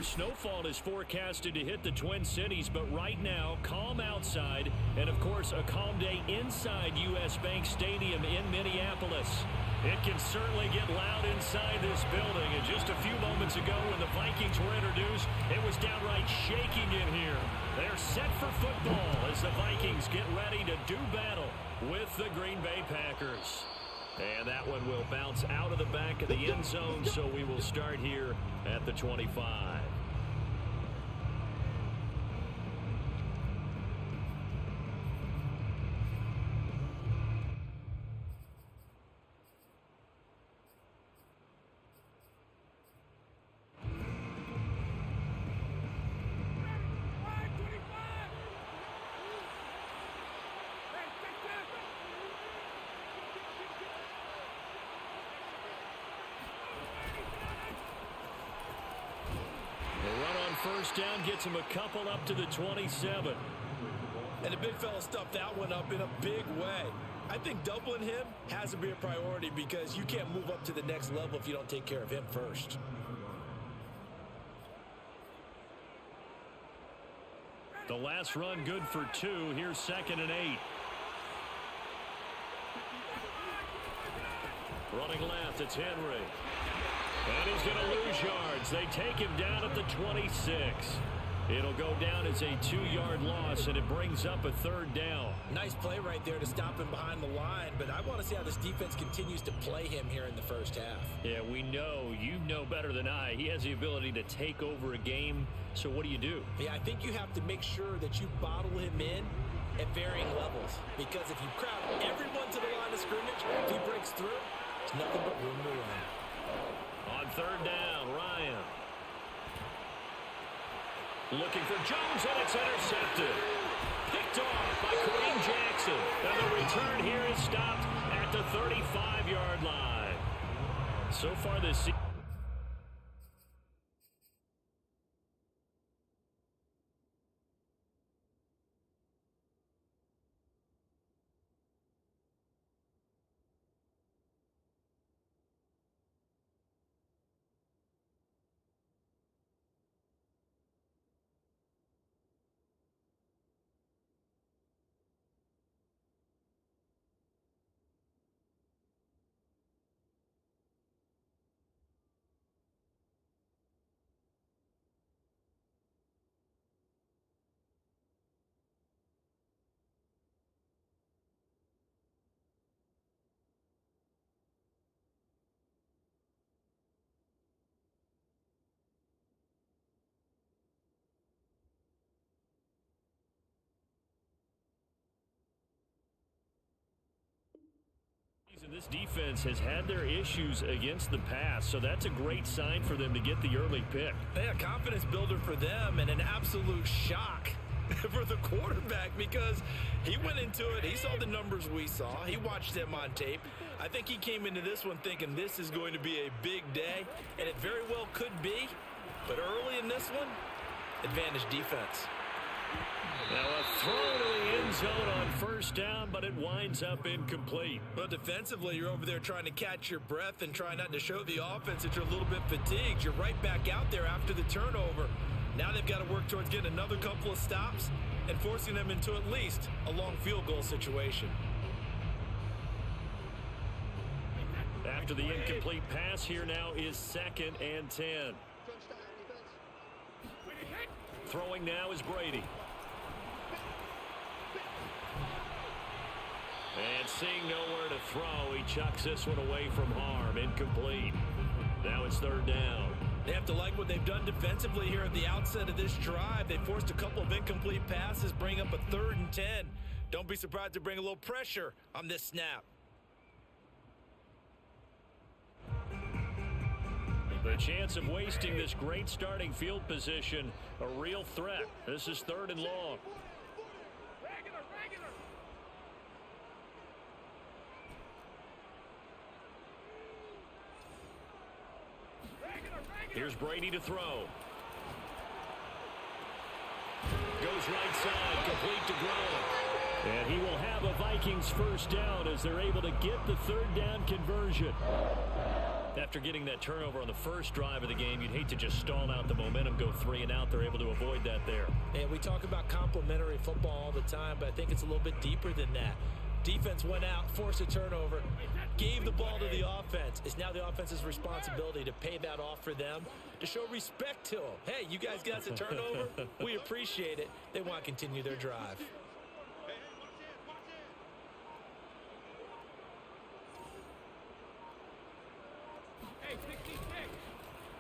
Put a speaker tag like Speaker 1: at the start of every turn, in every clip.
Speaker 1: Snowfall is forecasted to hit the Twin Cities, but right now, calm outside, and of course, a calm day inside U.S. Bank Stadium in Minneapolis. It can certainly get loud inside this building, and just a few moments ago when the Vikings were introduced, it was downright shaking in here. They're set for football as the Vikings get ready to do battle with the Green Bay Packers. And that one will bounce out of the back of the end zone, so we will start here at the 25. First down gets him a couple up to the 27.
Speaker 2: And the big fella stuffed that one up in a big way. I think doubling him has to be a priority because you can't move up to the next level if you don't take care of him first.
Speaker 1: The last run good for 2. Here's 2nd and 8. Running left, it's Henry. And he's going to lose yards. They take him down at the 26. It'll go down as a 2-yard loss, and it brings up a 3rd down.
Speaker 2: Nice play right there to stop him behind the line, but I want to see how this defense continues to play him here in the first half.
Speaker 1: Yeah, we know, you know better than I, he has the ability to take over a game. So what do you do?
Speaker 2: Yeah, I think you have to make sure that you bottle him in at varying levels, because if you crowd everyone to the line of scrimmage, if he breaks through, there's nothing but room to run.
Speaker 1: On 3rd down, Ryan. Looking for Jones, and it's intercepted. Picked off by Kareem Jackson. And the return here is stopped at the 35-yard line. So far this season. This defense has had their issues against the pass, so that's a great sign for them to get the early pick.
Speaker 2: Yeah, confidence builder for them and an absolute shock for the quarterback because he went into it. He saw the numbers we saw. He watched them on tape. I think he came into this one thinking this is going to be a big day, and it very well could be. But early in this one, advantage defense.
Speaker 1: Now a throw to the end zone on 1st down, but it winds up incomplete.
Speaker 2: Well, defensively, you're over there trying to catch your breath and try not to show the offense that you're a little bit fatigued. You're right back out there after the turnover. Now they've got to work towards getting another couple of stops and forcing them into at least a long field goal situation.
Speaker 1: After the incomplete pass, here now is 2nd and 10. Throwing now is Brady. And seeing nowhere to throw, he chucks this one away from harm. Incomplete. Now it's 3rd down.
Speaker 2: They have to like what they've done defensively here at the outset of this drive. They forced a couple of incomplete passes, bring up a 3rd and 10. Don't be surprised to bring a little pressure on this snap.
Speaker 1: The chance of wasting this great starting field position, a real threat. This is 3rd and long. Here's Brady to throw. Goes right side, complete to Gronk. And he will have a Vikings 1st down as they're able to get the 3rd down conversion. After getting that turnover on the first drive of the game, you'd hate to just stall out the momentum, go 3 and out. They're able to avoid that there.
Speaker 2: And we talk about complementary football all the time, but I think it's a little bit deeper than that. Defense went out, forced a turnover, gave the ball to the offense. It's now the offense's responsibility to pay that off for them, to show respect to them. Hey, you guys got a turnover? We appreciate it. They want to continue their drive.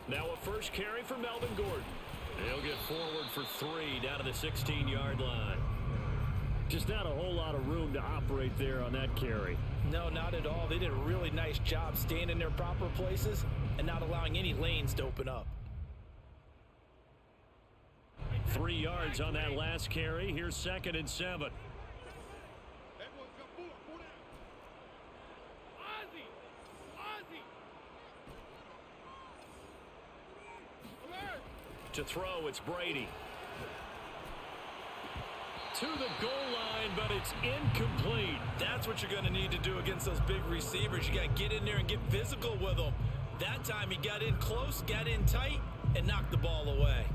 Speaker 1: Now a first carry for Melvin Gordon. He'll get forward for 3 down to the 16-yard line. Just not a whole lot of room to operate there on that carry.
Speaker 2: No, not at all. They did a really nice job staying in their proper places and not allowing any lanes to open up.
Speaker 1: 3 yards on that last carry. Here's 2nd and 7. To throw, it's Brady. To the goal line, but it's incomplete.
Speaker 2: That's what you're going to need to do against those big receivers. You got to get in there and get physical with them. That time he got in close, got in tight, and knocked the ball away.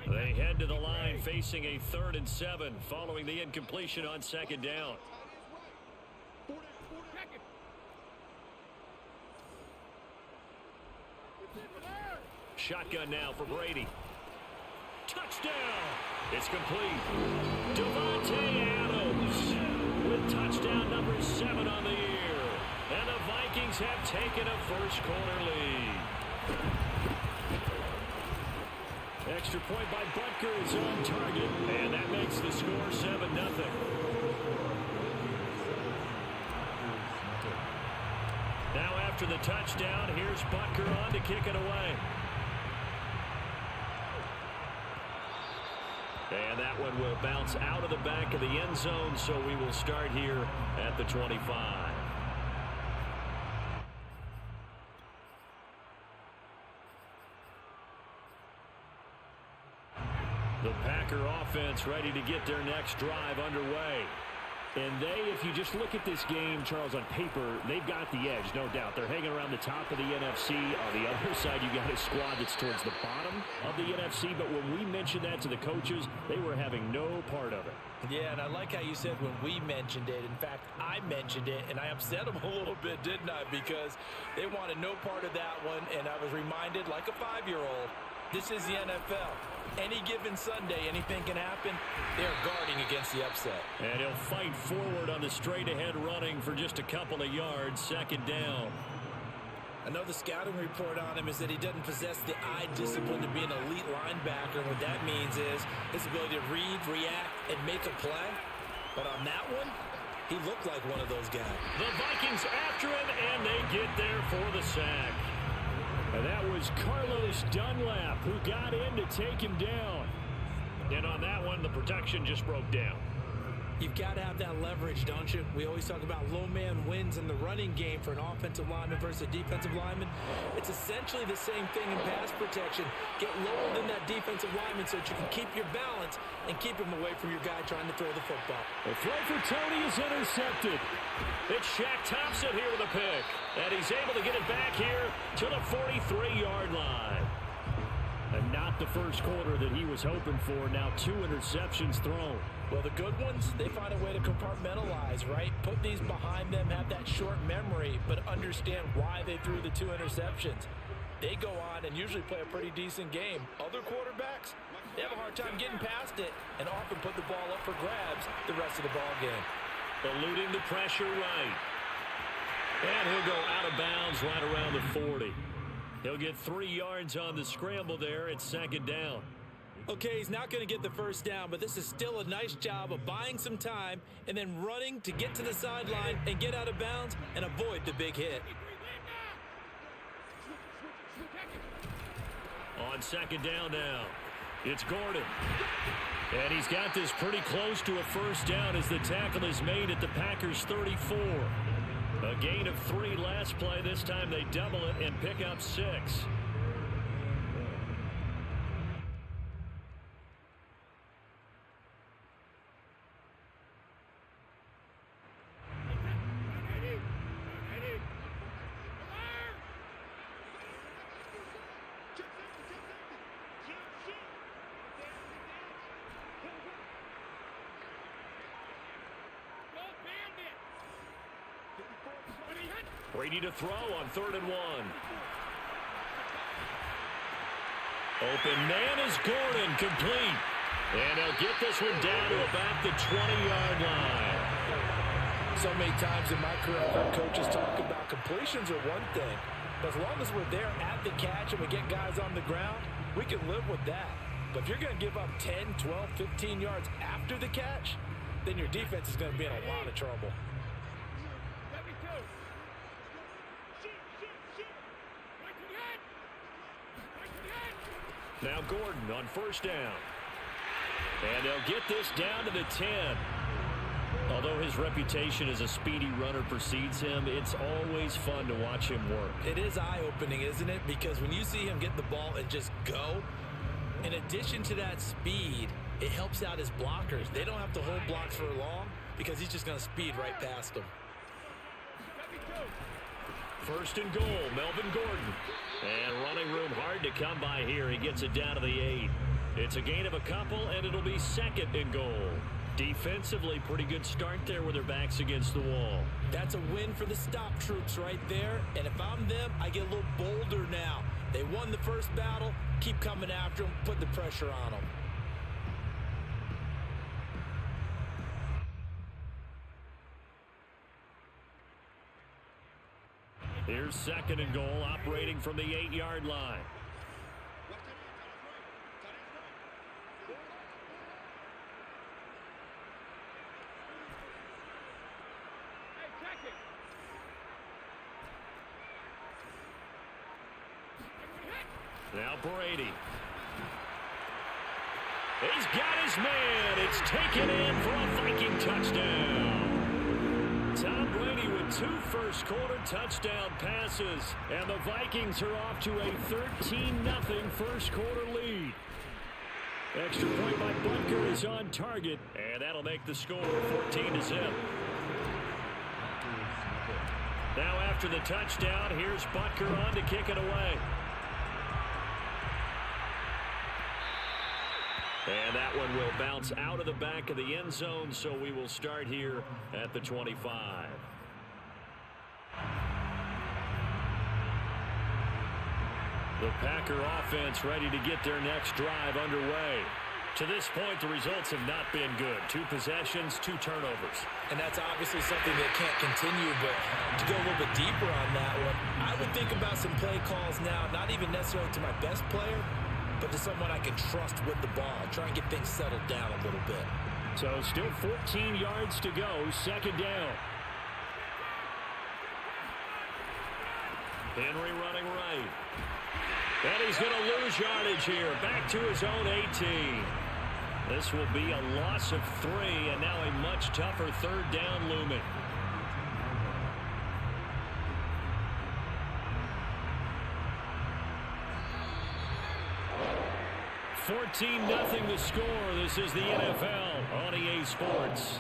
Speaker 1: They head to the line facing a 3rd and 7 following the incompletion on 2nd down. shotgun now for Brady. Touchdown! It's complete. Devontae Adams with touchdown number 7 on the year. And the Vikings have taken a first-quarter lead. Extra point by Butker is on target, and that makes the score 7-0. Now after the touchdown, here's Butker on to kick it away. And that one will bounce out of the back of the end zone, so we will start here at the 25. The Packer offense ready to get their next drive underway. And if you just look at this game, Charles, on paper, they've got the edge, no doubt. They're hanging around the top of the NFC. On the other side, you got a squad that's towards the bottom of the NFC. But when we mentioned that to the coaches, they were having no part of it.
Speaker 2: Yeah, and I like how you said when we mentioned it. In fact, I mentioned it, and I upset them a little bit, didn't I? Because they wanted no part of that one, and I was reminded, like a 5-year-old, this is the NFL. Any given Sunday, anything can happen. They're guarding against the upset.
Speaker 1: And he'll fight forward on the straight-ahead running for just a couple of yards, second down.
Speaker 2: I know the scouting report on him is that he doesn't possess the eye discipline to be an elite linebacker. What that means is his ability to read, react, and make a play. But on that one, he looked like one of those guys.
Speaker 1: The Vikings after him, and they get there for the sack. And that was Carlos Dunlap who got in to take him down. And on that one, the protection just broke down.
Speaker 2: You've got to have that leverage, don't you? We always talk about low man wins in the running game for an offensive lineman versus a defensive lineman. It's essentially the same thing in pass protection. Get lower than that defensive lineman so that you can keep your balance and keep him away from your guy trying to throw the football.
Speaker 1: The throw for Tony is intercepted. It's Shaq Thompson here with a pick. And he's able to get it back here to the 43-yard line. And not the first quarter that he was hoping for. Now 2 interceptions thrown.
Speaker 2: Well, the good ones, they find a way to compartmentalize, right? Put these behind them, have that short memory, but understand why they threw the 2 interceptions. They go on and usually play a pretty decent game. Other quarterbacks, they have a hard time getting past it and often put the ball up for grabs the rest of the ball game.
Speaker 1: Eluding the pressure right. And he'll go out of bounds right around the 40. He'll get 3 yards on the scramble there at second down.
Speaker 2: Okay, he's not going to get the first down, but this is still a nice job of buying some time and then running to get to the sideline and get out of bounds and avoid the big hit.
Speaker 1: On second down now, it's Gordon. And he's got this pretty close to a first down as the tackle is made at the Packers' 34. A gain of 3 last play. This time they double it and pick up 6. Brady to throw on 3rd and 1. Open man is Gordon, complete. And they'll get this one down to about the 20-yard line.
Speaker 2: So many times in my career, I've heard coaches talk about completions are one thing. But as long as we're there at the catch and we get guys on the ground, we can live with that. But if you're going to give up 10, 12, 15 yards after the catch, then your defense is going to be in a lot of trouble.
Speaker 1: Now Gordon on first down. And they'll get this down to the 10. Although his reputation as a speedy runner precedes him, it's always fun to watch him work.
Speaker 2: It is eye-opening, isn't it? Because when you see him get the ball and just go, in addition to that speed, it helps out his blockers. They don't have to hold blocks for long because he's just going to speed right past them.
Speaker 1: First and goal, Melvin Gordon. And running room hard to come by here. He gets it down to the 8. It's a gain of a couple, and it'll be 2nd and goal. Defensively, pretty good start there with their backs against the wall.
Speaker 2: That's a win for the stop troops right there. And if I'm them, I get a little bolder now. They won the first battle. Keep coming after them. Put the pressure on them.
Speaker 1: Here's 2nd and goal, operating from the 8-yard line. Now Brady. He's got his man. It's taken in for a Viking touchdown. Tom Brady with 2 first-quarter touchdown passes. And the Vikings are off to a 13-0 first-quarter lead. Extra point by Butker is on target. And that'll make the score 14-0. Now after the touchdown, here's Butker on to kick it away. And that one will bounce out of the back of the end zone, so we will start here at the 25. The Packer offense ready to get their next drive underway. To this point, the results have not been good. 2 possessions, 2 turnovers.
Speaker 2: And that's obviously something that can't continue, but to go a little bit deeper on that one, I would think about some play calls now, not even necessarily to my best player, but to someone I can trust with the ball. Try and get things settled down a little bit.
Speaker 1: So still 14 yards to go, 2nd down. Henry running right. And he's going to lose yardage here. Back to his own 18. This will be a loss of 3, and now a much tougher 3rd down looming. 14-0 the score. This is the NFL on EA Sports.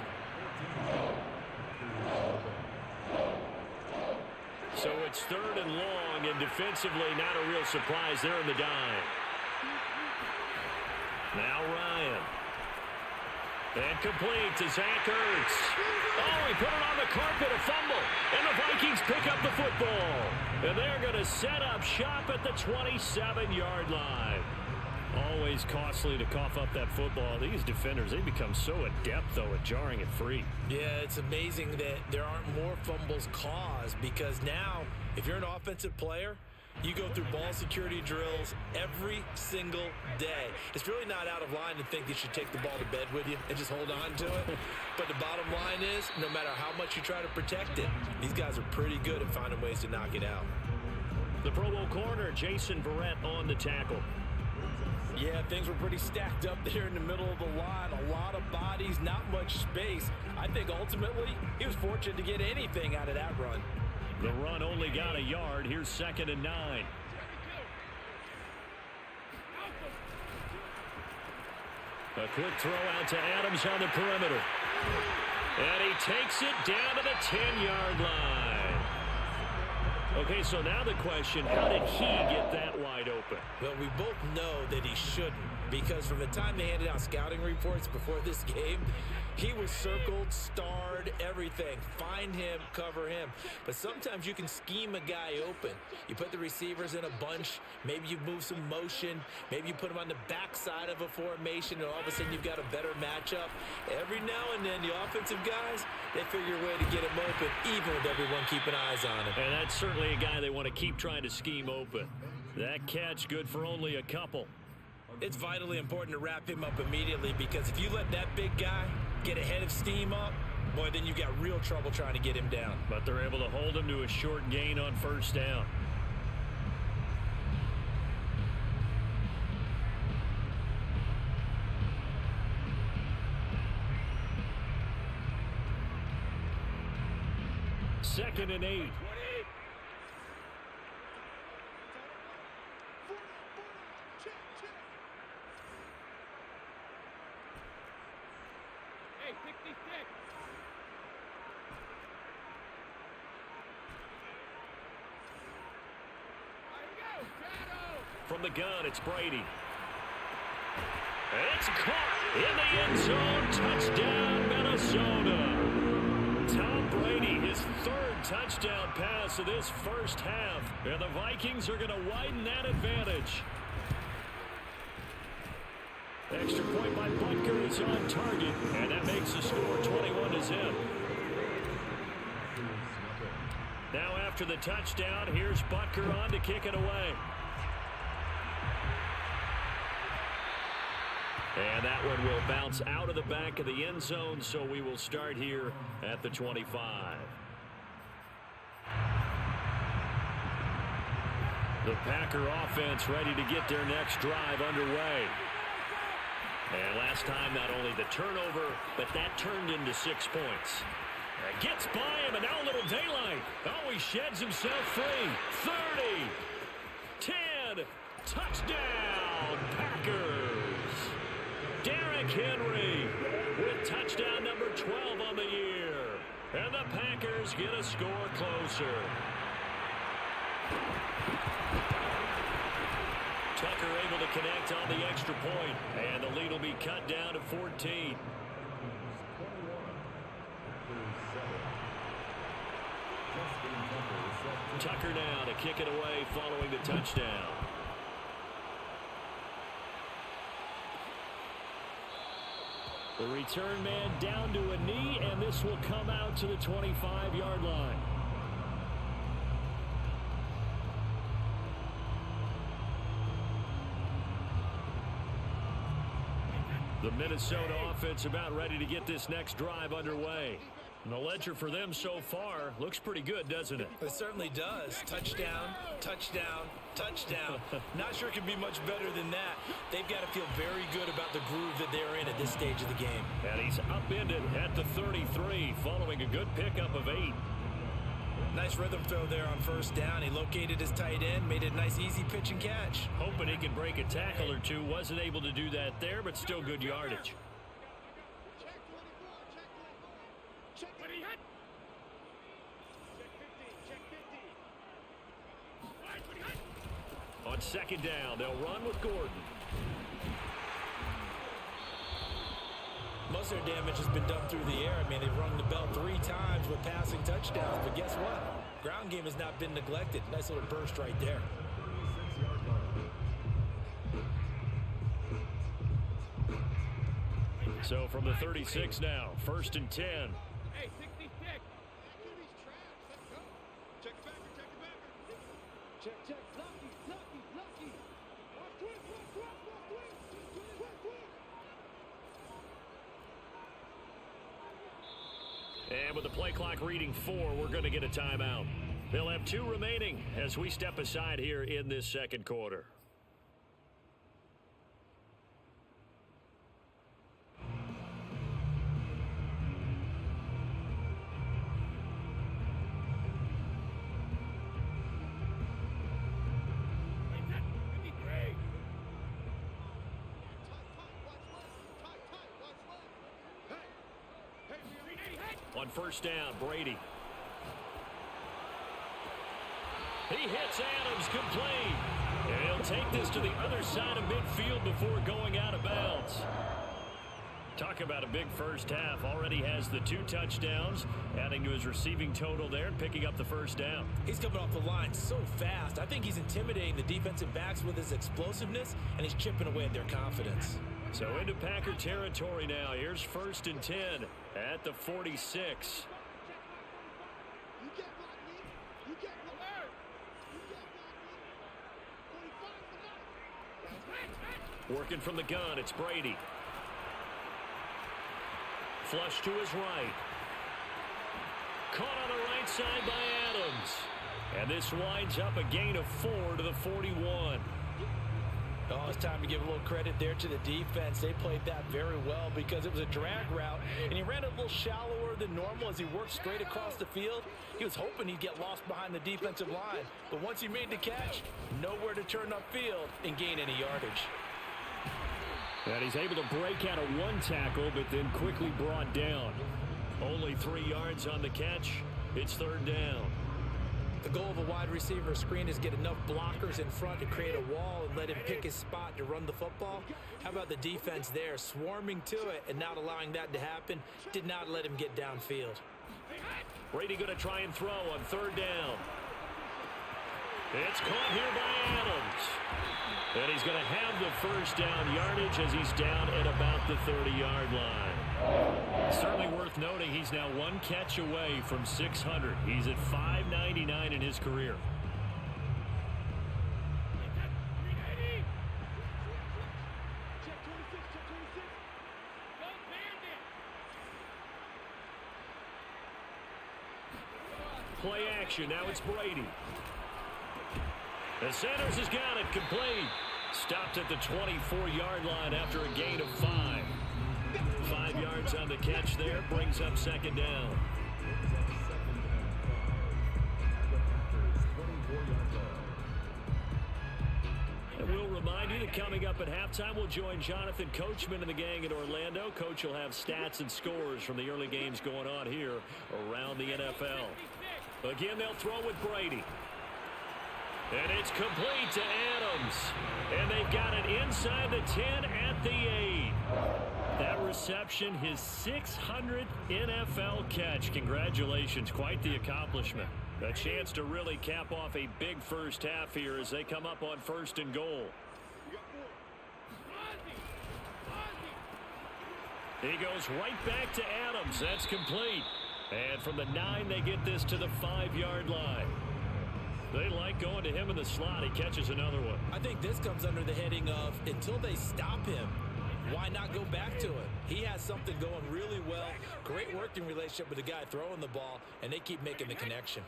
Speaker 1: So it's 3rd and long, and defensively not a real surprise there in the dime. Now Ryan. And complete to Zach Ertz. Oh, he put it on the carpet, a fumble. And the Vikings pick up the football. And they're going to set up shop at the 27-yard line. Always costly to cough up that football. These defenders, they become so adept, though, at jarring it free.
Speaker 2: Yeah, it's amazing that there aren't more fumbles caused, because now, if you're an offensive player, you go through ball security drills every single day. It's really not out of line to think you should take the ball to bed with you and just hold on to it. But the bottom line is, no matter how much you try to protect it, these guys are pretty good at finding ways to knock it out.
Speaker 1: The Pro Bowl corner, Jason Verrett, on the tackle.
Speaker 2: Yeah, things were pretty stacked up there in the middle of the line. A lot of bodies, not much space. I think ultimately he was fortunate to get anything out of that run.
Speaker 1: The run only got a yard. Here's 2nd and 9. A quick throw out to Adams on the perimeter. And he takes it down to the 10-yard line. Okay, so now the question, how did he get that wide open?
Speaker 2: Well, we both know that he shouldn't, because from the time they handed out scouting reports before this game, he was circled, starred, everything. Find him, cover him. But sometimes you can scheme a guy open. You put the receivers in a bunch. Maybe you move some motion. Maybe you put them on the backside of a formation, and all of a sudden you've got a better matchup. Every now and then, the offensive guys, they figure a way to get him open, even with everyone keeping eyes on him.
Speaker 1: And that's certainly a guy they want to keep trying to scheme open. That catch good for only a couple.
Speaker 2: It's vitally important to wrap him up immediately, because if you let that big guy get ahead of steam up, boy, then you've got real trouble trying to get him down.
Speaker 1: But they're able to hold him to a short gain on 1st down. Second and 8. From the gun, it's Brady. It's caught in the end zone. Touchdown, Minnesota. Tom Brady, his 3rd touchdown pass of this first half. And the Vikings are going to widen that advantage. Extra point by Butker is on target. And that makes the score 21-0. Now after the touchdown, here's Butker on to kick it away. And that one will bounce out of the back of the end zone, so we will start here at the 25. The Packer offense ready to get their next drive underway. And last time, not only the turnover, but that turned into 6 points. Gets by him, and now a little daylight. Oh, he sheds himself free. 30, 10, touchdown, Packers. Derrick Henry with touchdown number 12 on the year. And the Packers get a score closer. Tucker able to connect on the extra point, and the lead will be cut down to 14. Tucker now to kick it away following the touchdown. The return man down to a knee, and this will come out to the 25-yard line. The Minnesota offense about ready to get this next drive underway. And the ledger for them so far looks pretty good, doesn't it?
Speaker 2: It certainly does. Touchdown, touchdown, touchdown. Not sure it can be much better than that. They've got to feel very good about the groove that they're in at this stage of the game.
Speaker 1: And he's upended at the 33 following a good pickup of 8.
Speaker 2: Nice rhythm throw there on first down. He located his tight end, made it a nice easy pitch and catch.
Speaker 1: Hoping he can break a tackle or two. Wasn't able to do that there, but still good yardage. On second down, they'll run with Gordon.
Speaker 2: Most of their damage has been done through the air. I mean, they've rung the bell 3 times with passing touchdowns, but guess what? Ground game has not been neglected. Nice little burst right there.
Speaker 1: So from the 36 now, 1st and 10.
Speaker 3: Hey, 66. Check it back. Check. Lucky.
Speaker 1: And with the play clock reading 4, we're going to get a timeout. They'll have 2 remaining as we step aside here in this second quarter. On first down, Brady. He hits Adams complete. And he'll take this to the other side of midfield before going out of bounds. Talk about a big first half. Already has the 2 touchdowns, adding to his receiving total there and picking up the first down.
Speaker 2: He's coming off the line so fast. I think he's intimidating the defensive backs with his explosiveness, and he's chipping away at their confidence.
Speaker 1: So into Packer territory now. Here's 1st and 10 at the 46. Working from the gun, it's Brady. Flush to his right. Caught on the right side by Adams. And this winds up a gain of 4 to the 41.
Speaker 2: Oh, it's time to give a little credit there to the defense. They played that very well because it was a drag route, and he ran a little shallower than normal as he worked straight across the field. He was hoping he'd get lost behind the defensive line, but once he made the catch, nowhere to turn upfield and gain any yardage.
Speaker 1: And he's able to break out of 1 tackle, but then quickly brought down. Only 3 yards on the catch. It's 3rd down.
Speaker 2: The goal of a wide receiver screen is get enough blockers in front to create a wall and let him pick his spot to run the football. How about the defense there, swarming to it and not allowing that to happen? Did not let him get downfield.
Speaker 1: Brady going to try and throw on third down. It's caught here by Adams. And he's going to have the first down yardage as he's down at about the 30-yard line. Certainly worth noting he's now one catch away from 600. He's at 599 in his career.
Speaker 3: Check 26, check 26. Go Bandit.
Speaker 1: Play action. Now it's Brady. The Sanders has got it complete. Stopped at the 24-yard line after a gain of 5. 5 yards on the catch there. Brings up second down. And we'll remind you that coming up at halftime, we'll join Jonathan Coachman and the gang in Orlando. Coach will have stats and scores from the early games going on here around the NFL. Again, they'll throw with Brady. And it's complete to Adams. And they've got it inside the 10 at the 8. That reception, his 600th NFL catch. Congratulations, quite the accomplishment. A chance to really cap off a big first half here as they come up on first and goal.
Speaker 3: You got 4.
Speaker 1: He goes right back to Adams. That's complete. And from the 9, they get this to the 5-yard line. They like going to him in the slot. He catches another one.
Speaker 2: I think this comes under the heading of until they stop him, why not go back to it? He has something going really well. Great working relationship with the guy throwing the ball, and they keep making the connection.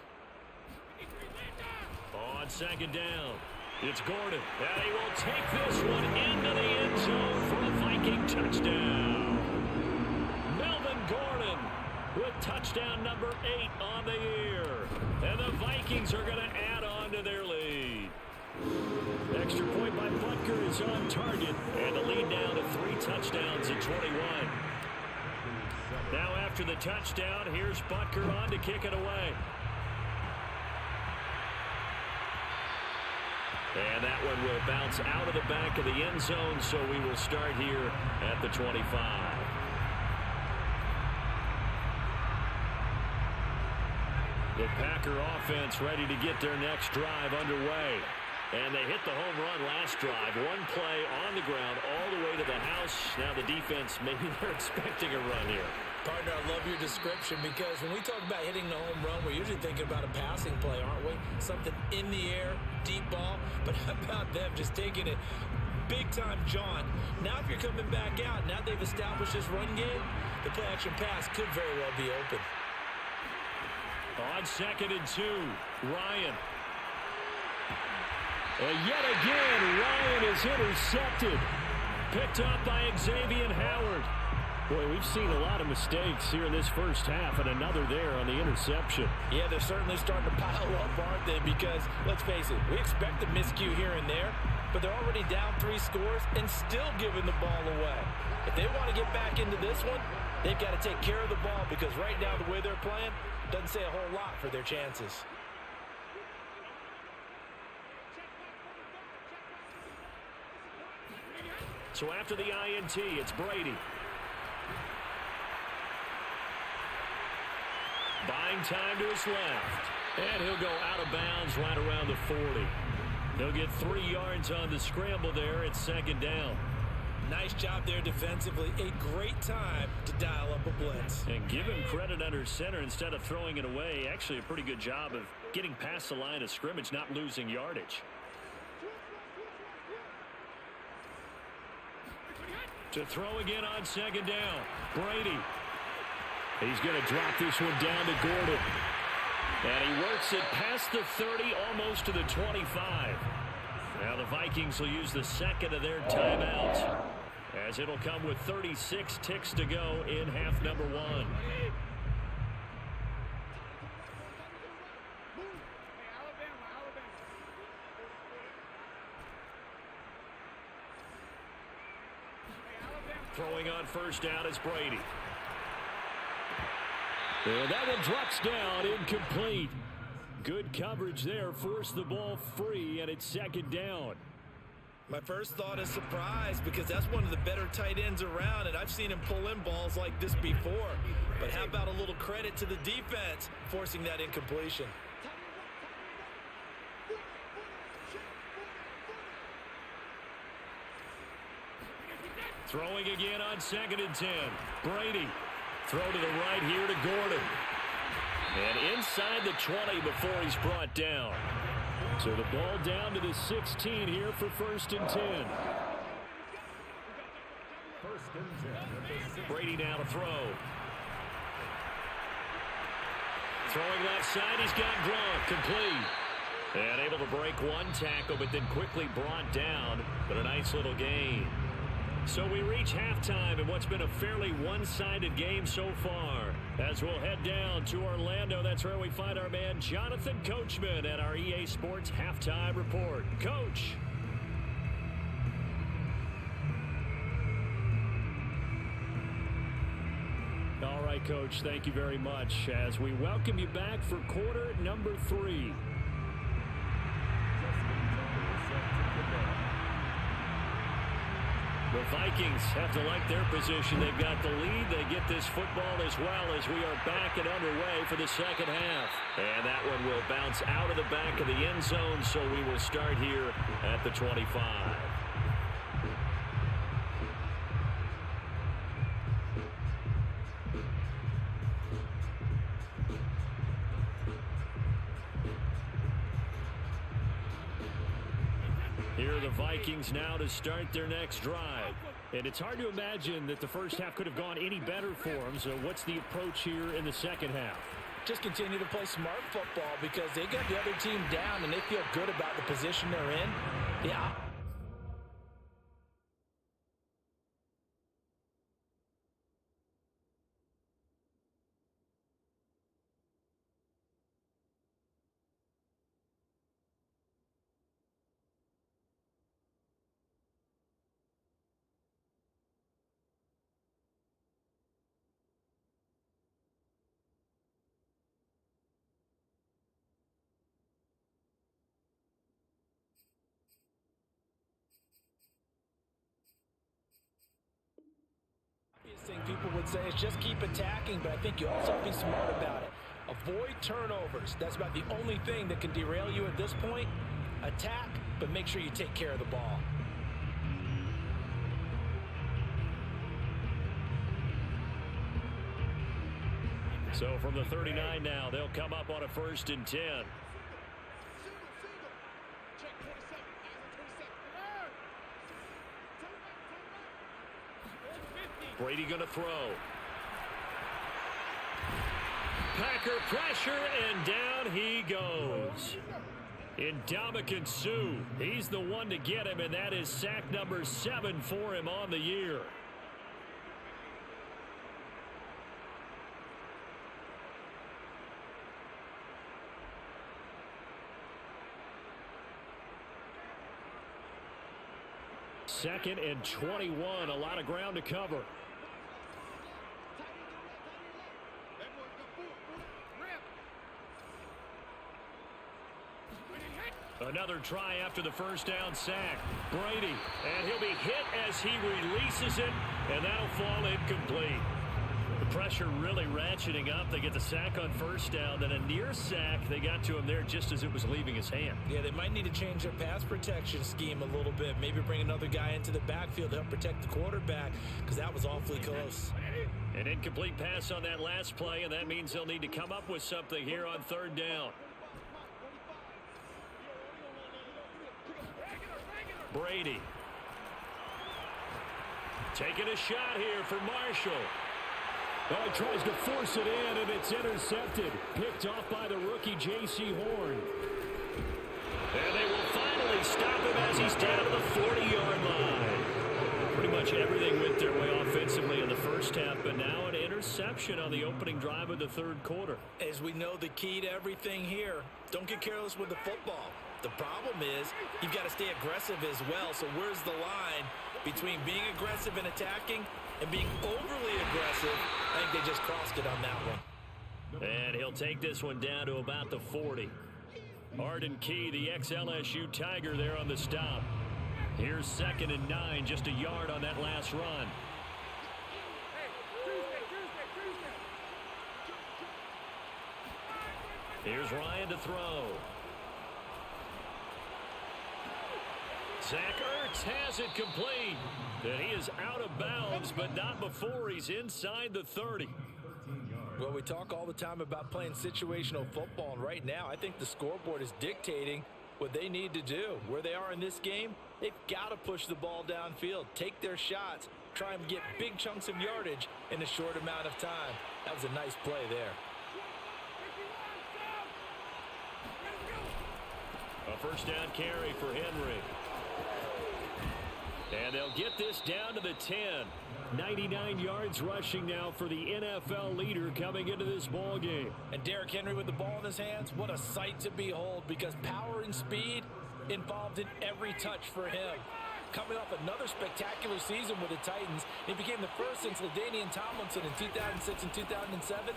Speaker 1: On second down, it's Gordon. And he will take this one into the end zone for a Viking touchdown. Melvin Gordon with touchdown number 8 on the year. And the Vikings are going to add on to their lead. Extra point by Butker is on target. And the lead down to 3 touchdowns at 21. Now after the touchdown, here's Butker on to kick it away. And that one will bounce out of the back of the end zone, so we will start here at the 25. The Packer offense ready to get their next drive underway. And they hit the home run last drive. One play on the ground all the way to the house. Now the defense, maybe they're expecting a run here.
Speaker 2: Partner, I love your description because when we talk about hitting the home run, we're usually thinking about a passing play, aren't we? Something in the air, deep ball. But how about them just taking it big-time jaunt? Now if you're coming back out, now they've established this run game, the play-action pass could very well be open.
Speaker 1: On second and 2, Ryan. And yet again, Ryan is intercepted. Picked up by Xavier Howard. Boy, we've seen a lot of mistakes here in this first half, and another there on the interception.
Speaker 2: Yeah, they're certainly starting to pile up, aren't they? Because, let's face it, we expect a miscue here and there, but they're already down 3 scores and still giving the ball away. If they want to get back into this one, they've got to take care of the ball because right now the way they're playing doesn't say a whole lot for their chances.
Speaker 1: So after the INT, it's Brady. Buying time to his left. And he'll go out of bounds right around the 40. He'll get 3 yards on the scramble there at second down.
Speaker 2: Nice job there defensively. A great time to dial up a blitz.
Speaker 1: And give him credit under center instead of throwing it away. Actually a pretty good job of getting past the line of scrimmage, not losing yardage. To throw again on second down. Brady. He's going to drop this one down to Gordon. And he works it past the 30, almost to the 25. Now the Vikings will use the second of their timeouts, as it'll come with 36 ticks to go in half number 1. Throwing on first down is Brady. And that one drops down, incomplete. Good coverage there, forced the ball free, and it's second down.
Speaker 2: My first thought is surprise because that's one of the better tight ends around, and I've seen him pull in balls like this before. But how about a little credit to the defense forcing that incompletion?
Speaker 1: Throwing again on 2nd and 10. Brady. Throw to the right here to Gordon. And inside the 20 before he's brought down. So the ball down to the 16 here for 1st and 10. Brady now to throw. Throwing left side, he's got Gronk, complete. And able to break one tackle, but then quickly brought down. But a nice little gain. So we reach halftime in what's been a fairly one-sided game so far. As we'll head down to Orlando, that's where we find our man Jonathan Coachman at our EA Sports Halftime Report. Coach. All right, Coach, thank you very much as we welcome you back for quarter number 3. The Vikings have to like their position. They've got the lead. They get this football as well as we are back and underway for the second half. And that one will bounce out of the back of the end zone, so we will start here at the 25. Here are the Vikings now to start their next drive. And it's hard to imagine that the first half could have gone any better for them. So what's the approach here in the second half?
Speaker 2: Just continue to play smart football because they got the other team down and they feel good about the position they're in. Yeah. Thing people would say is just keep attacking, but I think you also have to be smart about it. Avoid turnovers. That's about the only thing that can derail you at this point. Attack, but make sure you take care of the ball.
Speaker 1: So from the 39 now, they'll come up on a 1st and 10. Brady going to throw. Packer pressure, and down he goes. Ndamukong Suh, he's the one to get him, and that is sack number 7 for him on the year. Second and 21, a lot of ground to cover. Another try after the first down sack. Brady, and he'll be hit as he releases it, and that'll fall incomplete. The pressure really ratcheting up. They get the sack on first down, then a near sack. They got to him there just as it was leaving his hand.
Speaker 2: Yeah, they might need to change their pass protection scheme a little bit. Maybe bring another guy into the backfield to help protect the quarterback because that was awfully close.
Speaker 1: An incomplete pass on that last play, and that means they'll need to come up with something here on 3rd down. Brady. Taking a shot here for Marshall. Oh, he tries to force it in, and it's intercepted. Picked off by the rookie J.C. Horn. And they will finally stop him as he's down to the 40-yard line. Pretty much everything went their way offensively in the first half, but now an interception on the opening drive of the 3rd quarter.
Speaker 2: As we know, the key to everything here, don't get careless with the football. The problem is you've got to stay aggressive as well. So where's the line between being aggressive and attacking and being overly aggressive? I think they just crossed it on that one.
Speaker 1: And he'll take this one down to about the 40. Arden Key, the ex-LSU Tiger, there on the stop. Here's 2nd and 9, just a yard on that last run. Here's Ryan to throw. Zach Ertz has it complete. And he is out of bounds, but not before he's inside the 30.
Speaker 2: Well, we talk all the time about playing situational football, and right now I think the scoreboard is dictating what they need to do. Where they are in this game, they've got to push the ball downfield, take their shots, try and get big chunks of yardage in a short amount of time. That was a nice play there.
Speaker 1: A first down carry for Henry. And they'll get this down to the 10. 99 yards rushing now for the NFL leader coming into this ball game.
Speaker 2: And Derrick Henry with the ball in his hands, what a sight to behold, because power and speed involved in every touch for him. Coming off another spectacular season with the Titans, he became the first since LaDainian Tomlinson in 2006 and 2007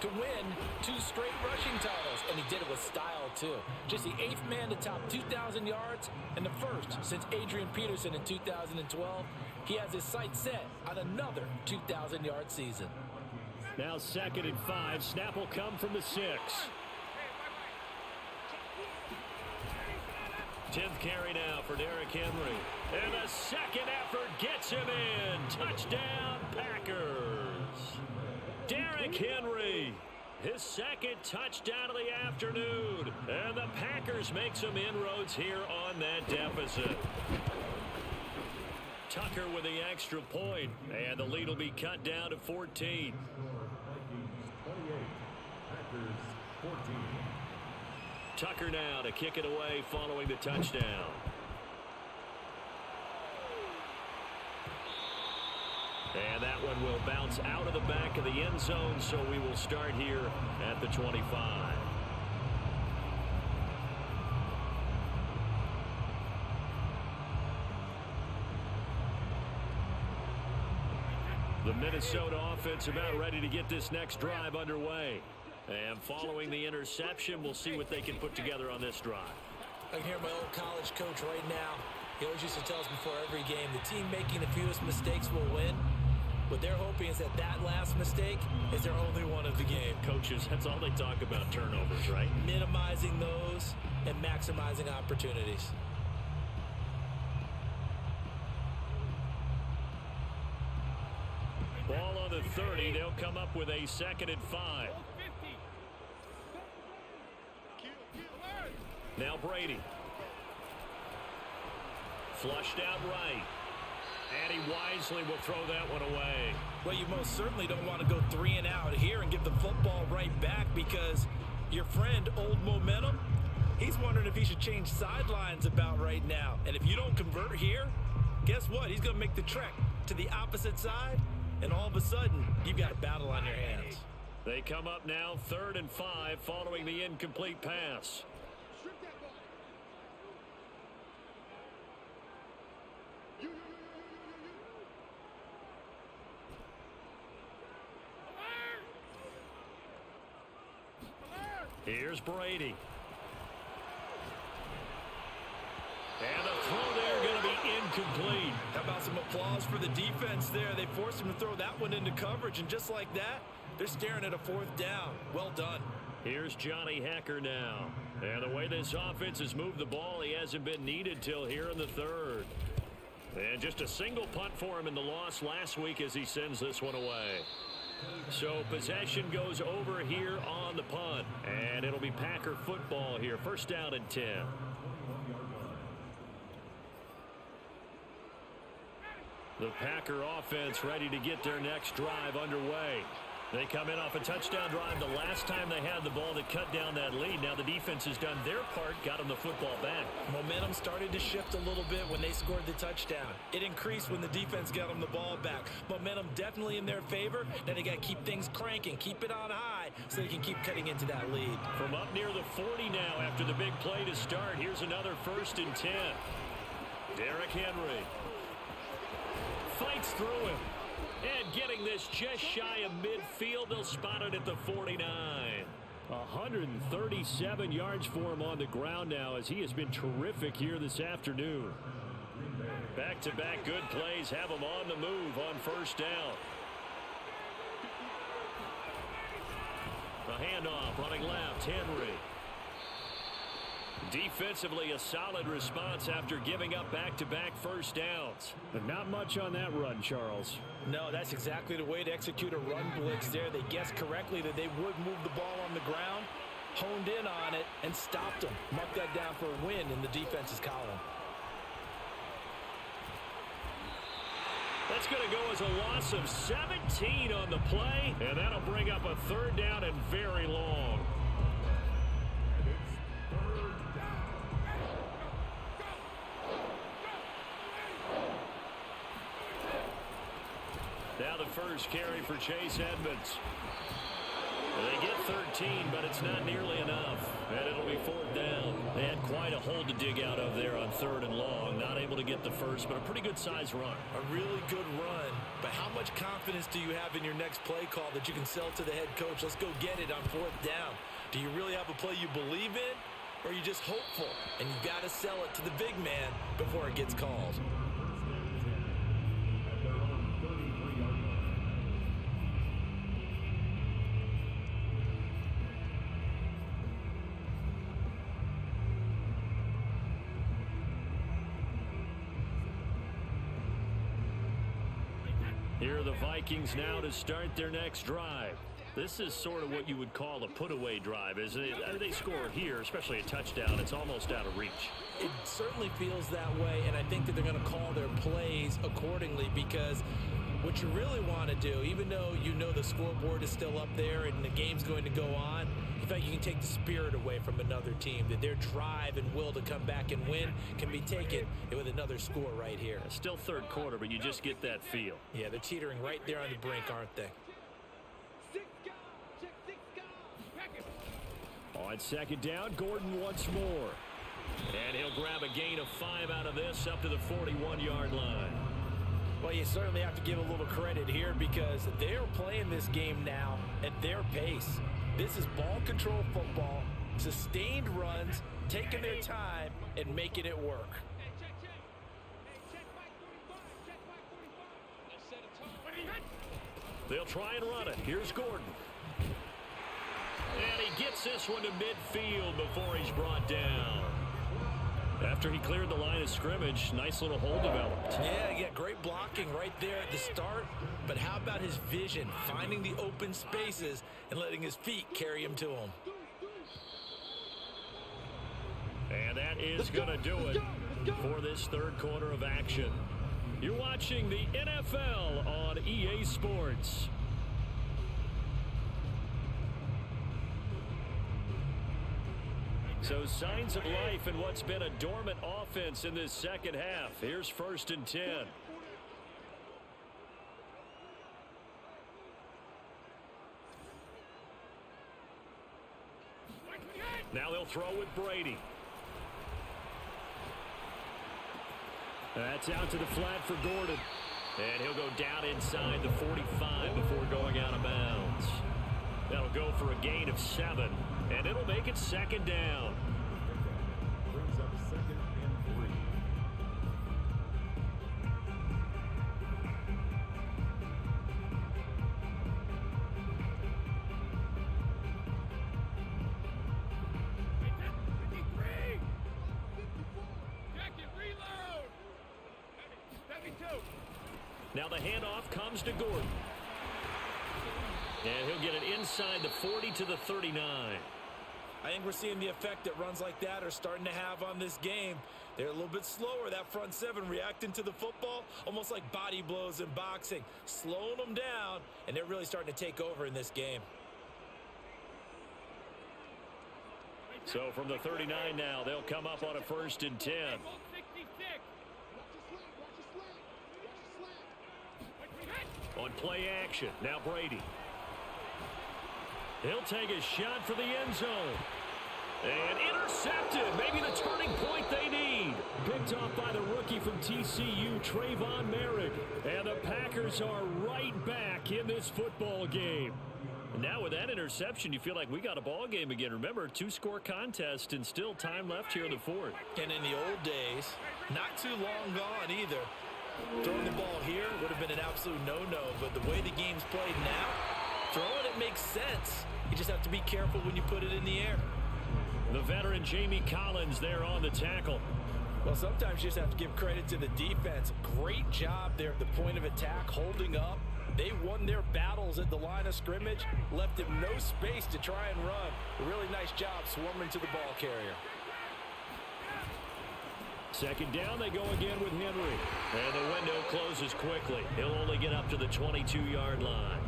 Speaker 2: to win 2 straight rushing titles, and he did it with style too. Just the 8th man to top 2,000 yards and the first since Adrian Peterson in 2012. He has his sights set on another 2,000-yard season.
Speaker 1: Now 2nd and 5. Snap will come from the 6. 10th carry now for Derrick Henry. And the second effort gets him in. Touchdown, Packers. Derrick Henry, his 2nd touchdown of the afternoon. And the Packers make some inroads here on that deficit. Tucker with the extra point, and the lead will be cut down to 14. Tucker now to kick it away following the touchdown. And that one will bounce out of the back of the end zone, so we will start here at the 25. The Minnesota offense about ready to get this next drive underway. And following the interception, we'll see what they can put together on this drive.
Speaker 2: I can hear my old college coach right now. He always used to tell us before every game, the team making the fewest mistakes will win. What they're hoping is that that last mistake is their only one of the game.
Speaker 1: Coaches, that's all they talk about, turnovers, right?
Speaker 2: Minimizing those and maximizing opportunities.
Speaker 1: Ball on the 30. They'll come up with a 2nd and 5. Now Brady. Flushed out right. And he wisely will throw that one away.
Speaker 2: Well, you most certainly don't want to go 3 and out here and give the football right back, because your friend, Old Momentum, he's wondering if he should change sidelines about right now. And if you don't convert here, guess what? He's going to make the trek to the opposite side, and all of a sudden, you've got a battle on your hands.
Speaker 1: They come up now 3rd and 5 following the incomplete pass. Here's Brady. And the throw there going to be incomplete.
Speaker 2: How about some applause for the defense there? They forced him to throw that one into coverage, and just like that, they're staring at a 4th down. Well done.
Speaker 1: Here's Johnny Hekker now. And the way this offense has moved the ball, he hasn't been needed till here in the 3rd. And just a single punt for him in the loss last week as he sends this one away. So possession goes over here on the punt, and it'll be Packer football here. 1st down and 10. The Packer offense ready to get their next drive underway. They come in off a touchdown drive the last time they had the ball to cut down that lead. Now the defense has done their part, got them the football back.
Speaker 2: Momentum started to shift a little bit when they scored the touchdown. It increased when the defense got them the ball back. Momentum definitely in their favor. Now they got to keep things cranking, keep it on high, so they can keep cutting into that lead.
Speaker 1: From up near the 40 now after the big play to start. Here's another 1st and 10. Derrick Henry fights through him. And getting this just shy of midfield, they'll spot it at the 49. 137 yards for him on the ground now, as he has been terrific here this afternoon. Back-to-back good plays have them on the move on first down. A handoff running left, Henry. Defensively, a solid response after giving up back-to-back first downs.
Speaker 4: But not much on that run, Charles.
Speaker 2: No, that's exactly the way to execute a run blitz there. They guessed correctly that they would move the ball on the ground, honed in on it, and stopped them. Mark that down for a win in the defense's column.
Speaker 1: That's going to go as a loss of 17 on the play, and that'll bring up a third down and very long. Now the first carry for Chase Edmonds. They get 13, but it's not nearly enough, and it'll be fourth down. They had quite a hole to dig out of there on 3rd and long. Not able to get the first, but a pretty good-sized run.
Speaker 2: A really good run, but how much confidence do you have in your next play call that you can sell to the head coach? Let's go get it on 4th down. Do you really have a play you believe in, or are you just hopeful? And you've got to sell it to the big man before it gets called.
Speaker 1: Here are the Vikings now to start their next drive. This is sort of what you would call a put-away drive, isn't it? They score here, especially a touchdown. It's almost out of reach.
Speaker 2: It certainly feels that way, and I think that they're going to call their plays accordingly, because what you really want to do, even though you know the scoreboard is still up there and the game's going to go on, in fact, you can take the spirit away from another team, that their drive and will to come back and win can be taken with another score right here.
Speaker 1: It's still 3rd quarter, but you just get that feel.
Speaker 2: Yeah, they're teetering right there on the brink, aren't they?
Speaker 3: 6 guard. Check 6 guard. Pack it.
Speaker 1: On 2nd down, Gordon once more. And he'll grab a gain of 5 out of this up to the 41-yard line.
Speaker 2: Well, you certainly have to give a little credit here, because they're playing this game now at their pace. This is ball control football, sustained runs, taking their time, and making it work.
Speaker 3: Hey, check. Hey, check back 45. Check back 45. Let's set a tone.
Speaker 1: They'll try and run it. Here's Gordon. And he gets this one to midfield before he's brought down. After he cleared the line of scrimmage, nice little hole developed.
Speaker 2: Yeah, great blocking right there at the start. But how about his vision, finding the open spaces and letting his feet carry him to him?
Speaker 1: And that is going to do it for this 3rd quarter of action. You're watching the NFL on EA Sports. So signs of life in what's been a dormant offense in this second half. Here's 1st and 10. Now they'll throw with Brady. That's out to the flat for Gordon. And he'll go down inside the 45 before going out of bounds. That'll go for a gain of 7. And it'll make it 2nd down.
Speaker 5: Brings up 2nd and 3.
Speaker 1: Now the handoff comes to Gordon. And he'll get it inside the 40 to the 39.
Speaker 2: I think we're seeing the effect that runs like that are starting to have on this game. They're a little bit slower, that front 7 reacting to the football, almost like body blows in boxing, slowing them down, and they're really starting to take over in this game.
Speaker 1: So from the 39 now, they'll come up on a 1st and 10. On play action, now Brady. He'll take a shot for the end zone. And intercepted. Maybe the turning point they need. Picked off by the rookie from TCU, Trayvon Merrick. And the Packers are right back in this football game. Now with that interception, you feel like we got a ball game again. Remember, 2-score contest and still time left here in the fourth.
Speaker 2: And in the old days, not too long gone either. Throwing the ball here would have been an absolute no-no, but the way the game's played now, throwing it makes sense. You just have to be careful when you put it in the air.
Speaker 1: The veteran Jamie Collins there on the tackle.
Speaker 2: Well, sometimes you just have to give credit to the defense. Great job there at the point of attack, holding up. They won their battles at the line of scrimmage, left him no space to try and run. A really nice job swarming to the ball carrier.
Speaker 1: Second down, they go again with Henry. And the window closes quickly. He'll only get up to the 22-yard line.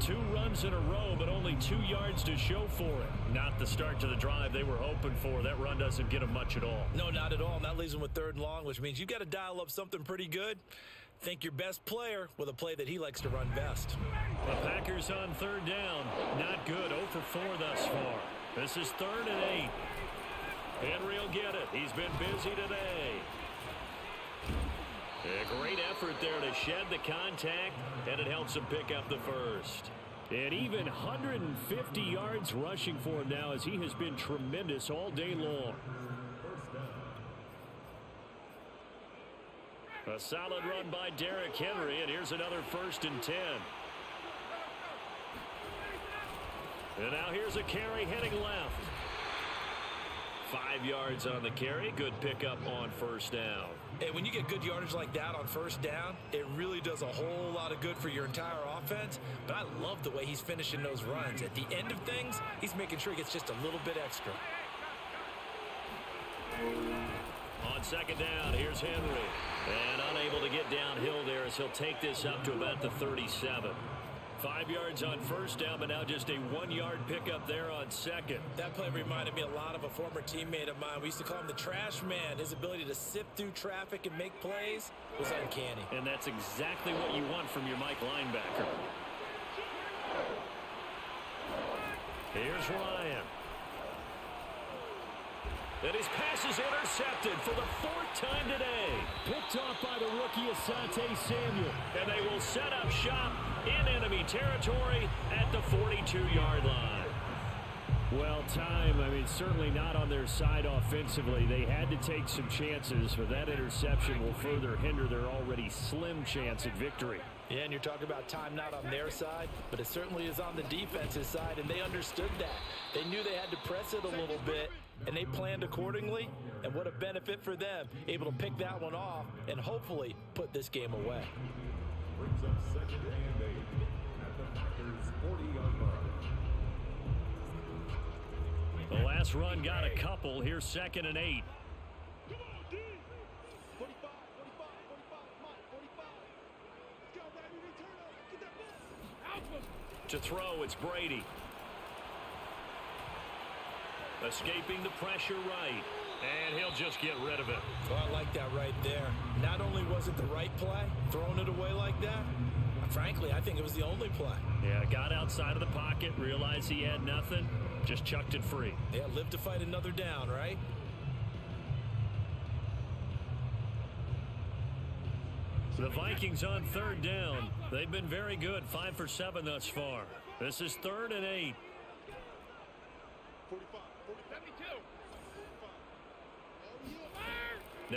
Speaker 1: 2 runs in a row, but only 2 yards to show for it. Not the start to the drive they were hoping for. That run doesn't get them much at all.
Speaker 2: No, not at all. And that leaves them with 3rd and long, which means you've got to dial up something pretty good. Think your best player with a play that he likes to run best.
Speaker 1: The Packers on 3rd down. Not good. 0 for 4 thus far. This is 3rd and 8. Henry will get it. He's been busy today. A great effort there to shed the contact, and it helps him pick up the first. And even 150 yards rushing for him now, as he has been tremendous all day long. A solid run by Derrick Henry, and here's another 1st and 10. And now here's a carry heading left. 5 yards on the carry. Good pickup on 1st down.
Speaker 2: And when you get good yardage like that on 1st down, it really does a whole lot of good for your entire offense. But I love the way he's finishing those runs. At the end of things, he's making sure he gets just a little bit extra.
Speaker 1: On 2nd down, here's Henry. And unable to get downhill there as he'll take this up to about the 37. 5 yards on 1st down, but now just a 1-yard pickup there on 2nd.
Speaker 2: That play reminded me a lot of a former teammate of mine. We used to call him the trash man. His ability to sift through traffic and make plays was uncanny.
Speaker 1: And that's exactly what you want from your Mike linebacker. Here's Ryan. And his pass is intercepted for the 4th time today. Picked off by the rookie Asante Samuel. And they will set up shop in enemy territory at the 42-yard line. Well, time, certainly not on their side offensively. They had to take some chances, but that interception will further hinder their already slim chance at victory.
Speaker 2: Yeah, and you're talking about time not on their side, but it certainly is on the defense's side, and they understood that. They knew they had to press it a little bit, and they planned accordingly, and what a benefit for them, able to pick that one off and hopefully put this game away.
Speaker 5: Brings up 2nd and 8 at the Packers' 40-yard line.
Speaker 1: The last run got a couple. Here's 2nd and 8.
Speaker 3: Come on, D. 45, 45, 45, come on, 45. Let's go, baby, return it. Get that ball. Alpha.
Speaker 1: To throw, it's Brady. Escaping the pressure right. And he'll just get rid of it.
Speaker 2: Oh, I like that right there. Not only was it the right play, throwing it away like that, frankly, I think it was the only play.
Speaker 1: Yeah, got outside of the pocket, realized he had nothing, just chucked it free.
Speaker 2: Yeah, live to fight another down, right?
Speaker 1: The Vikings on 3rd down. They've been very good, 5 for 7 thus far. This is 3rd and 8.
Speaker 3: 45, 72. 45. Oh, you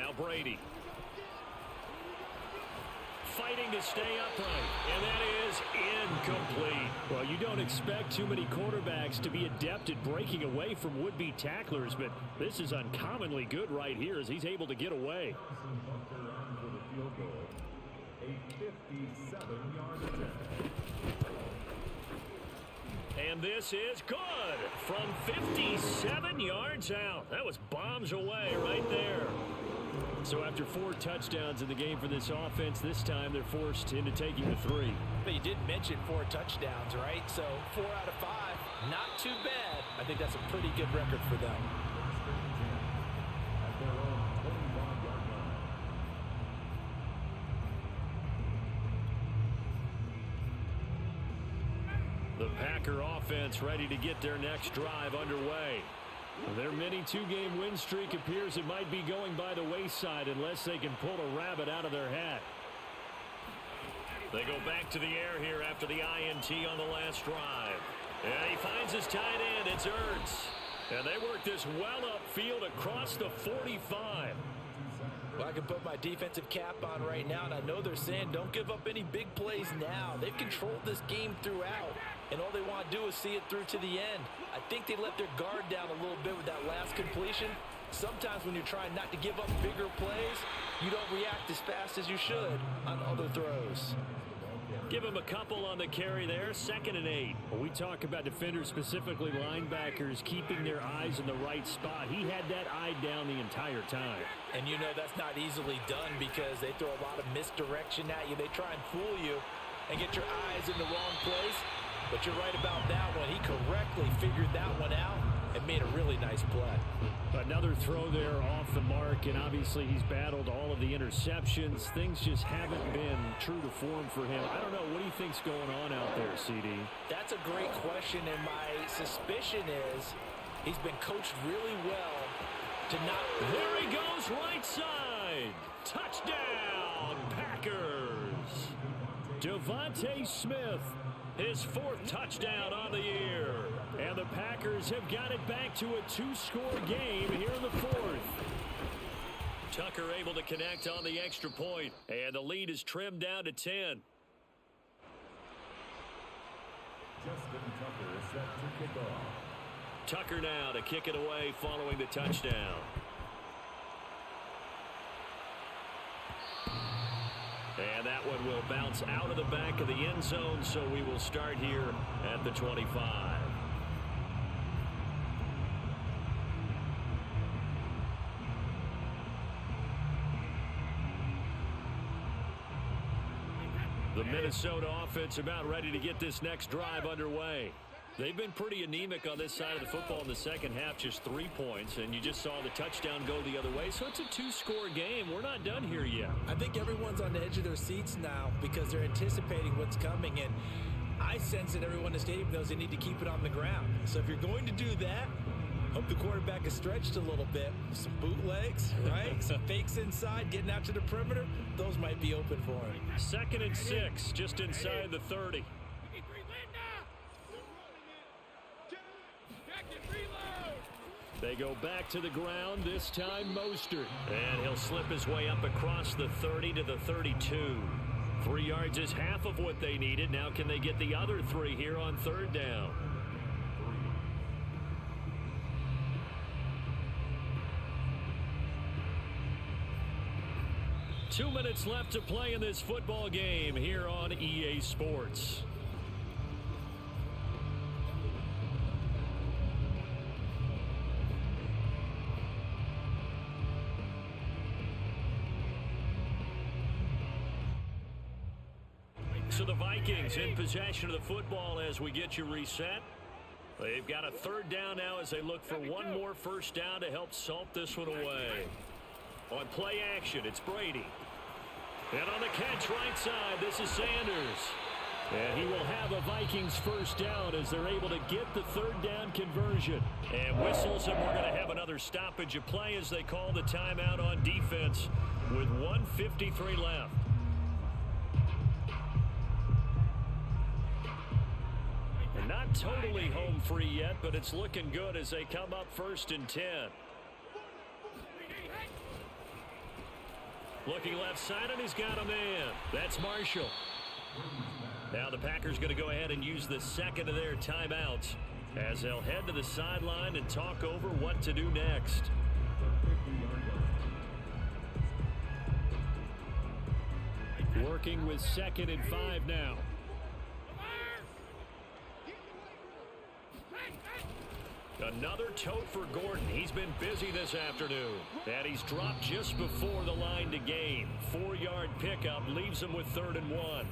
Speaker 3: are.
Speaker 1: Now Brady. Fighting to stay upright, and that is incomplete. Well, you don't expect too many quarterbacks to be adept at breaking away from would-be tacklers, but this is uncommonly good right here as he's able to get away.
Speaker 5: For the field goal, a 57-yard attempt.
Speaker 1: And this is good from 57 yards out. That was bombs away right there. So after 4 touchdowns in the game for this offense, this time they're forced into taking the 3.
Speaker 2: But you did mention 4 touchdowns, right? So 4 out of 5, not too bad. I think that's a pretty good record for them.
Speaker 5: At their own 25-yard line.
Speaker 1: The Packer offense ready to get their next drive underway. Their mini 2-game win streak appears it might be going by the wayside unless they can pull a rabbit out of their hat. They go back to the air here after the INT on the last drive. And he finds his tight end. It's Ertz. And they work this well upfield across the 45.
Speaker 2: Well, I can put my defensive cap on right now, and I know they're saying don't give up any big plays now. They've controlled this game throughout, and all they want to do is see it through to the end. I think they let their guard down a little bit with that last completion. Sometimes when you're trying not to give up bigger plays, you don't react as fast as you should on other throws.
Speaker 1: Give him a couple on the carry there, 2nd and 8.
Speaker 4: When we talk about defenders, specifically linebackers, keeping their eyes in the right spot, he had that eye down the entire time.
Speaker 2: And you know that's not easily done because they throw a lot of misdirection at you. They try and fool you and get your eyes in the wrong place. But you're right about that one. He correctly figured that one out and made a really nice play.
Speaker 4: Another throw there off the mark, and obviously he's battled all of the interceptions. Things just haven't been true to form for him. I don't know. What do you think's going on out there, CD?
Speaker 2: That's a great question, and my suspicion is he's been coached really well to not...
Speaker 1: There he goes, right side. Touchdown, Packers. Devontae Smith, his 4th touchdown on the year. And the Packers have got it back to a 2-score game here in the 4th. Tucker able to connect on the extra point, and the lead is trimmed down to 10.
Speaker 5: Justin Tucker is set to kick off.
Speaker 1: Tucker now to kick it away following the touchdown. And that one will bounce out of the back of the end zone, so we will start here at the 25. The Minnesota offense about ready to get this next drive underway. They've been pretty anemic on this side of the football in the second half, just 3 points, and you just saw the touchdown go the other way. So it's a 2-score game. We're not done here yet.
Speaker 2: I think everyone's on the edge of their seats now because they're anticipating what's coming, and I sense that everyone in the stadium knows they need to keep it on the ground. So if you're going to do that, hope the quarterback is stretched a little bit. Some bootlegs, right? Some fakes inside, getting out to the perimeter. Those might be open for him.
Speaker 1: 2nd and 6, just inside the 30. They go back to the ground, this time Mostert. And he'll slip his way up across the 30 to the 32. 3 yards is half of what they needed. Now can they get the other 3 here on 3rd down? Two minutes left to play in this football game here on EA Sports. So the Vikings in possession of the football as we get you reset. They've got a 3rd down now as they look for one more 1st down to help salt this one away. On play action, it's Brady. And on the catch right side, this is Sanders. And he will have a Vikings 1st down as they're able to get the 3rd down conversion. And whistles, and we're going to have another stoppage of play as they call the timeout on defense with 1:53 left. And not totally home free yet, but it's looking good as they come up 1st and 10. Looking left side, and he's got a man. That's Marshall. Now the Packers going to go ahead and use the 2nd of their timeouts as they'll head to the sideline and talk over what to do next. Working with 2nd and 5 now. Another tote for Gordon. He's been busy this afternoon. And he's dropped just before the line to gain. 4-yard pickup leaves him with 3rd and 1.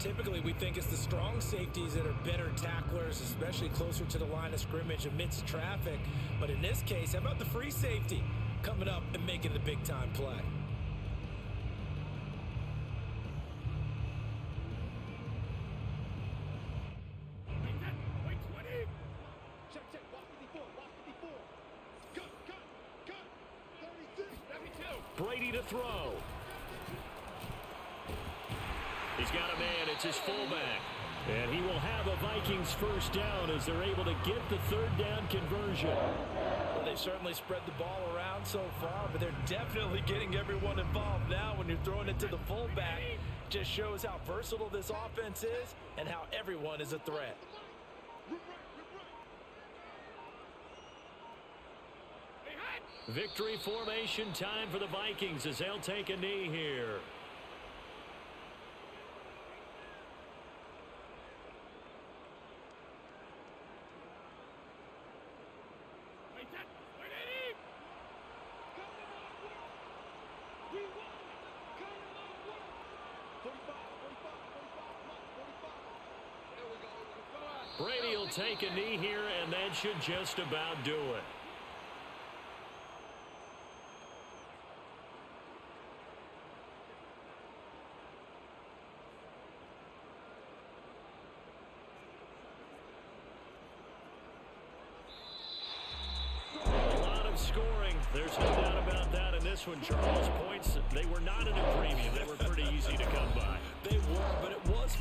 Speaker 2: Typically, we think it's the strong safeties that are better tacklers, especially closer to the line of scrimmage amidst traffic. But in this case, how about the free safety coming up and making the big-time play?
Speaker 1: Brady to throw. He's got a man. It's his fullback.
Speaker 4: And he will have a Vikings first down as they're able to get the third down conversion.
Speaker 2: Well, they certainly spread the ball around so far, but they're definitely getting everyone involved now when you're throwing it to the fullback. Just shows how versatile this offense is and how everyone is a threat.
Speaker 1: Victory formation time for the Vikings as they'll take a knee here. Brady will take a knee here, and that should just about do it. A lot of scoring. There's no doubt about that in this one, Charles. Points, they were not at a premium. They were pretty easy to come by.
Speaker 2: They were, but it was